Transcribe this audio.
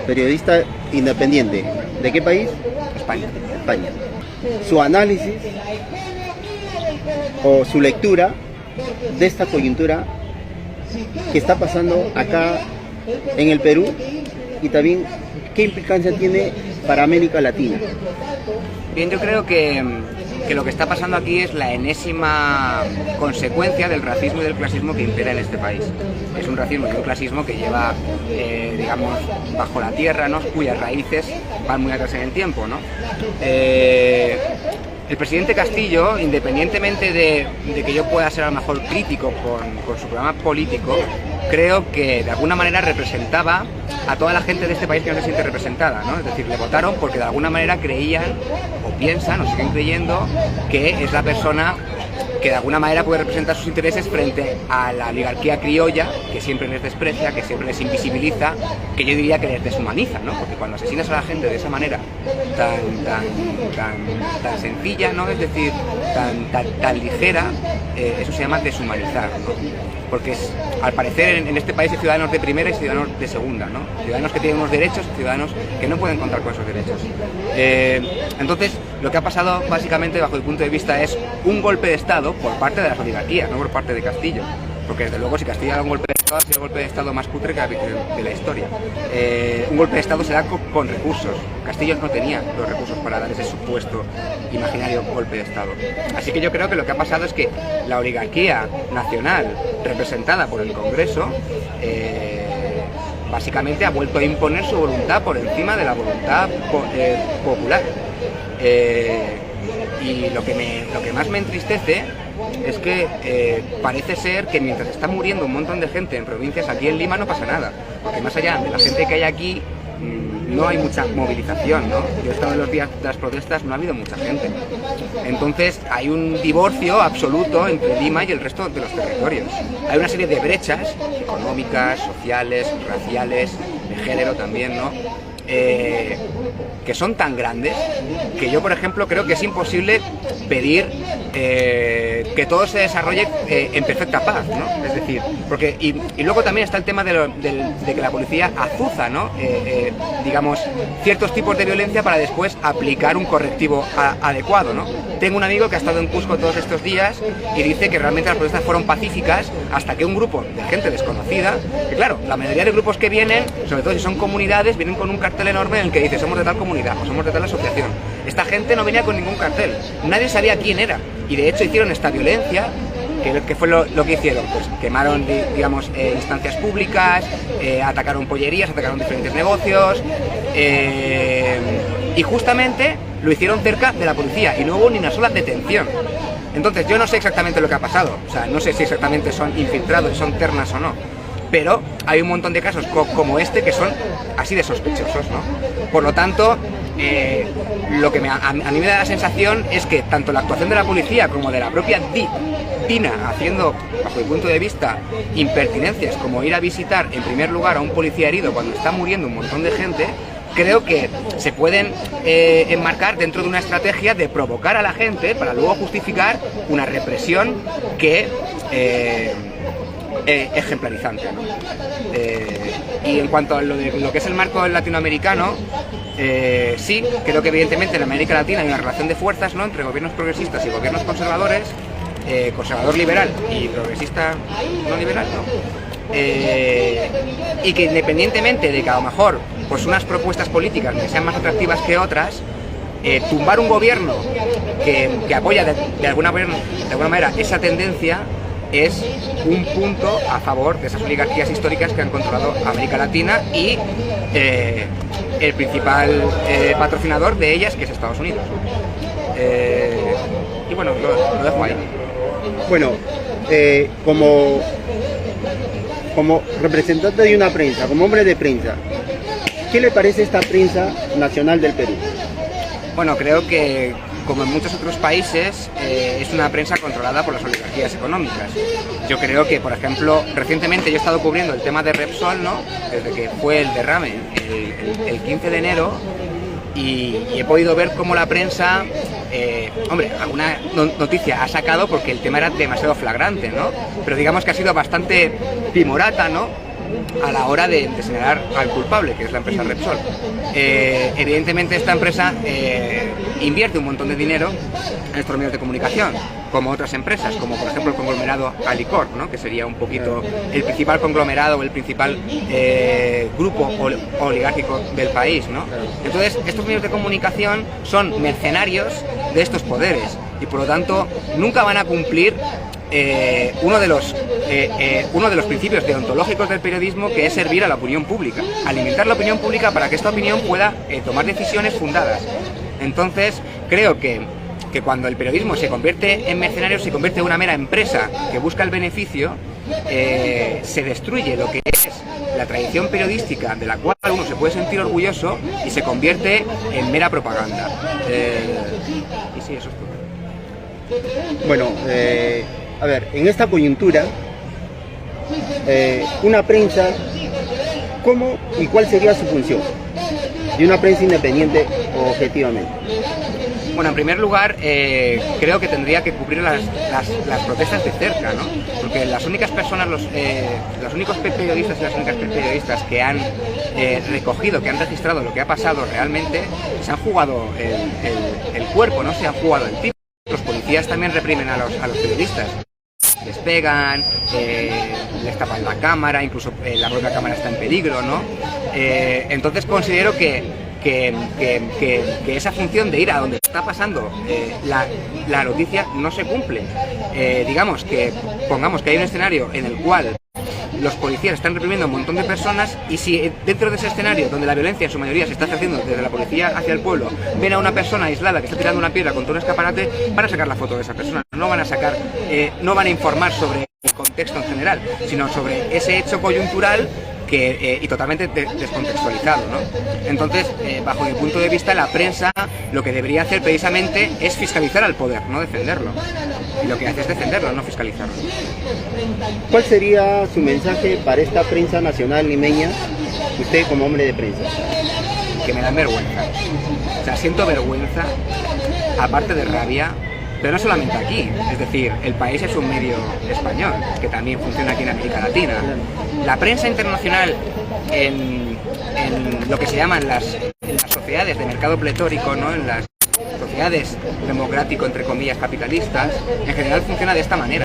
periodista independiente. ¿De qué país? España. España. Su análisis o su lectura de esta coyuntura que está pasando acá en el Perú y también qué implicancia tiene para América Latina. Bien, yo creo que lo que está pasando aquí es la enésima consecuencia del racismo y del clasismo que impera en este país. Es un racismo y un clasismo que lleva, digamos, bajo la tierra, ¿no? Cuyas raíces van muy atrás en el tiempo, ¿no? El presidente Castillo, independientemente de que yo pueda ser a lo mejor crítico con su programa político, creo que de alguna manera representaba a toda la gente de este país que no se siente representada, ¿no? Es decir, le votaron porque de alguna manera creían o piensan o siguen creyendo que es la persona que de alguna manera puede representar sus intereses frente a la oligarquía criolla, que siempre les desprecia, que siempre les invisibiliza, que yo diría que les deshumaniza, ¿no? Porque cuando asesinas a la gente de esa manera tan sencilla, ¿no? Es decir, tan ligera, eso se llama deshumanizar, ¿no? Porque al parecer en este país hay ciudadanos de primera y ciudadanos de segunda, ¿no? Ciudadanos que tienen unos derechos y ciudadanos que no pueden contar con esos derechos. Entonces, lo que ha pasado básicamente, bajo mi punto de vista, es un golpe de Estado por parte de las oligarquías, no por parte de Castillo. Porque desde luego si Castillo da un golpe de Estado, ha sido el golpe de Estado más cutre de la historia. Un golpe de Estado se da con recursos. Castillo no tenía los recursos para dar ese supuesto imaginario golpe de Estado. Así que yo creo que lo que ha pasado es que la oligarquía nacional representada por el Congreso básicamente ha vuelto a imponer su voluntad por encima de la voluntad popular. Y lo que más me entristece es que parece ser que mientras está muriendo un montón de gente en provincias, aquí en Lima no pasa nada, porque más allá de la gente que hay aquí no hay mucha movilización, ¿no? Yo he estado en los días de las protestas, no ha habido mucha gente. Entonces hay un divorcio absoluto entre Lima y el resto de los territorios. Hay una serie de brechas económicas, sociales, raciales, de género también, ¿no? Que son tan grandes que yo, por ejemplo, creo que es imposible pedir que todo se desarrolle en perfecta paz, ¿no? Es decir, porque y luego también está el tema de que la policía azuza, ¿no? Digamos, ciertos tipos de violencia para después aplicar un correctivo adecuado, ¿no? Tengo un amigo que ha estado en Cusco todos estos días y dice que realmente las protestas fueron pacíficas hasta que un grupo de gente desconocida, que claro, la mayoría de grupos que vienen, sobre todo si son comunidades, vienen con un cartel enorme en el que dice somos de tal comunidad o somos de tal asociación. Esta gente no venía con ningún cartel, nadie sabía quién era y de hecho hicieron esta violencia. ¿Qué fue lo que hicieron? Pues quemaron, digamos, instancias públicas, atacaron pollerías, atacaron diferentes negocios y justamente lo hicieron cerca de la policía y no hubo ni una sola detención. Entonces yo no sé exactamente lo que ha pasado, o sea, no sé si exactamente son infiltrados, son ternas o no, pero hay un montón de casos como este que son así de sospechosos, ¿no? Por lo tanto, lo que a mí me da la sensación es que tanto la actuación de la policía como de la propia DINA haciendo, bajo mi punto de vista, impertinencias como ir a visitar en primer lugar a un policía herido cuando está muriendo un montón de gente, creo que se pueden enmarcar dentro de una estrategia de provocar a la gente para luego justificar una represión que ejemplarizante, ¿no? Y en cuanto a lo que es el marco latinoamericano, sí, creo que evidentemente en América Latina hay una relación de fuerzas, ¿no? Entre gobiernos progresistas y gobiernos conservadores, conservador liberal y progresista no liberal, ¿no? Y que independienamente de que a lo mejor pues unas propuestas políticas que sean más atractivas que otras, tumbar un gobierno que apoya de alguna manera esa tendencia es un punto a favor de esas oligarquías históricas que han controlado América Latina y el principal patrocinador de ellas, que es Estados Unidos. Y bueno, lo dejo ahí. Bueno, como representante de una prensa, como hombre de prensa, ¿qué le parece esta prensa nacional del Perú? Bueno, creo que, como en muchos otros países, es una prensa controlada por las oligarquías económicas. Yo creo que, por ejemplo, recientemente yo he estado cubriendo el tema de Repsol, ¿no? Desde que fue el derrame el 15 de enero, y he podido ver cómo la prensa, hombre, alguna noticia ha sacado porque el tema era demasiado flagrante, ¿no? Pero digamos que ha sido bastante timorata, ¿no? a la hora de señalar al culpable, que es la empresa Repsol. Evidentemente esta empresa invierte un montón de dinero en estos medios de comunicación, como otras empresas, como por ejemplo el conglomerado Alicorp, ¿no? Que sería un poquito el principal conglomerado, el principal grupo oligárquico del país, ¿no? Entonces estos medios de comunicación son mercenarios de estos poderes y por lo tanto nunca van a cumplir uno de los principios deontológicos del periodismo, que es servir a la opinión pública, alimentar la opinión pública para que esta opinión pueda tomar decisiones fundadas. Entonces creo que cuando el periodismo se convierte en mercenario, se convierte en una mera empresa que busca el beneficio, se destruye lo que es la tradición periodística de la cual uno se puede sentir orgulloso y se convierte en mera propaganda. Y sí, eso es todo. Bueno, a ver, en esta coyuntura, una prensa, ¿cómo y cuál sería su función de una prensa independiente objetivamente? Bueno, en primer lugar, creo que tendría que cubrir las protestas de cerca, ¿no? Porque las únicas personas, los únicos periodistas y las únicas periodistas que han recogido, que han registrado lo que ha pasado realmente, se han jugado el cuerpo, no se han jugado el tipo. Los policías también reprimen a los periodistas. Les pegan, les tapan la cámara, incluso la propia cámara está en peligro, ¿no? Entonces considero que esa función de ir a donde está pasando la noticia no se cumple. Pongamos que hay un escenario en el cual los policías están reprimiendo a un montón de personas, y si dentro de ese escenario, donde la violencia en su mayoría se está ejerciendo desde la policía hacia el pueblo, ven a una persona aislada que está tirando una piedra contra un escaparate, van a sacar la foto de esa persona, no van a informar sobre el contexto en general, sino sobre ese hecho coyuntural y totalmente descontextualizado, ¿no? Entonces, bajo mi punto de vista, la prensa lo que debería hacer precisamente es fiscalizar al poder, no defenderlo. Y lo que hace es defenderlo, no fiscalizarlo. ¿Cuál sería su mensaje para esta prensa nacional limeña, usted como hombre de prensa? Que me dan vergüenza. O sea, siento vergüenza, aparte de rabia, pero no solamente aquí. Es decir, El País es un medio español, que también funciona aquí en América Latina. La prensa internacional en lo que se llaman las sociedades de mercado pletórico, ¿no? En las sociedades democrático, entre comillas, capitalistas, en general funciona de esta manera.